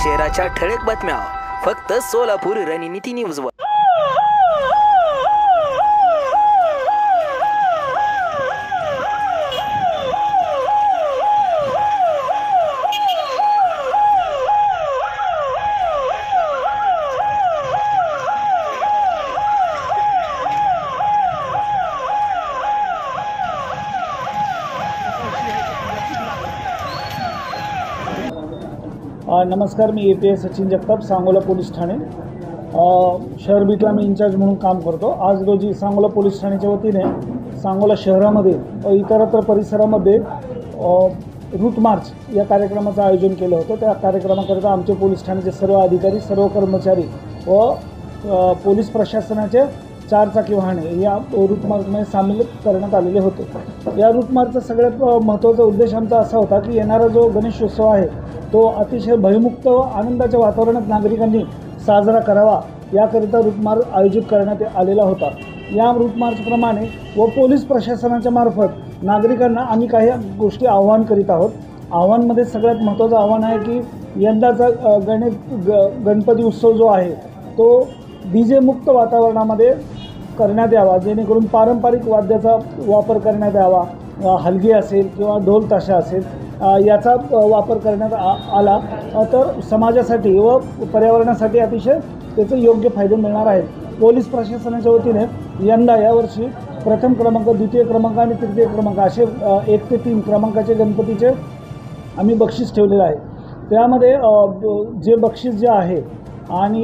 शहराच्या ठळक बातम्या फक्त सोलापूर रणनीती न्यूज वर। नमस्कार, मी APS सचिन जगताप, सांगोला पोलीस ठाणे शहर बीटला मी इंचार्ज म्हणून काम करतो। आज रोजी सांगोला पोलीस ठाण्याच्या वतीने सांगोला शहरामध्ये व इतरत्र परिसरामध्ये रूट मार्च या कार्यक्रमाचं आयोजन केलं होतं। त्या कार्यक्रमाकरिता आमचे पोलीस ठाण्याचे सर्व अधिकारी, सर्व कर्मचारी व पोलीस प्रशासनाचे 4 चाकी वाहने या रूट मार्चमध्ये सामील करण्यात आलेले होते। या रूट मार्चचा सगळ्यात महत्त्वाचा उद्देश आमचा असा होता की येणारा जो गणेशोत्सव आहे तो अतिशय भयमुक्त व आनंदाच्या वातावरणात नागरिकांनी साजरा करावा याकरिता रूट मार्च आयोजित करण्यात आलेला होता। या रूट मार्चप्रमाणे व पोलीस प्रशासनाच्या मार्फत नागरिकांना आम्ही काही गोष्टी आवाहन करीत आहोत। आव्हानमध्ये सगळ्यात महत्त्वाचं आव्हान आहे की यंदाचा गणपती उत्सव जो आहे तो DJ मुक्त वातावरणामध्ये करण्यात यावा, जेणेकरून पारंपरिक वाद्याचा वापर करण्यात यावा। हलगी असेल किंवा ढोल ताशा असेल याचा वापर करण्यात आला तर समाजासाठी व पर्यावरणासाठी अतिशय त्याचे योग्य फायदे मिळणार आहेत। पोलीस प्रशासनाच्या वतीने यंदा यावर्षी प्रथम क्रमांक, द्वितीय क्रमांक आणि तृतीय क्रमांक असे 1 ते 3 क्रमांकाचे गणपतीचे आम्ही बक्षीस ठेवलेलं आहे। त्यामध्ये जे बक्षीस जे आहे आणि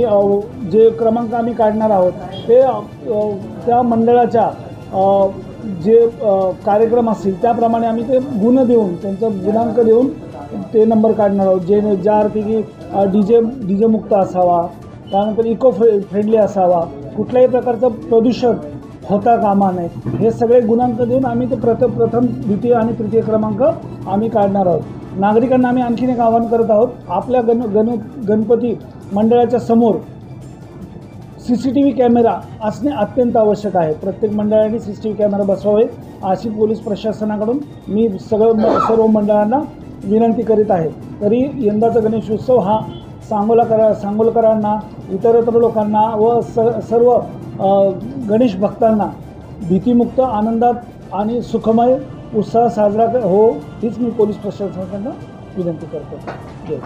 जे क्रमांक आम्ही काढणार आहोत ते त्या मंडळाच्या जे कार्यक्रम असतील त्याप्रमाणे आम्ही ते गुण देऊन, त्यांचा गुणांक देऊन ते नंबर काढणार आहोत। ज्या अर्थी की DJ मुक्त असावा, त्यानंतर इको फ्रेंडली असावा, कुठल्याही प्रकारचं प्रदूषण होता कामा नये, हे सगळे गुणांक देऊन आम्ही ते प्रथम, द्वितीय आणि तृतीय क्रमांक आम्ही काढणार आहोत। नागरिकांना आम्ही आणखीन एक आवाहन करत आहोत, आपल्या गणपती मंडळाच्या समोर CCTV कॅमेरा असणे अत्यंत आवश्यक आहे। प्रत्येक मंडळाने CCTV कॅमेरा बसवावे अशी पोलीस प्रशासनाकडून मी सर्व मंडळांना विनंती करीत आहे। तरी यंदाचा गणेशोत्सव हा सांगोलकरांना, इतरत्र लोकांना व सर्व गणेश भक्तांना भीतीमुक्त, आनंदात आणि सुखमय उत्साह साजरा हो हीच मी पोलीस प्रशासनाकडून विनंती करतो। जय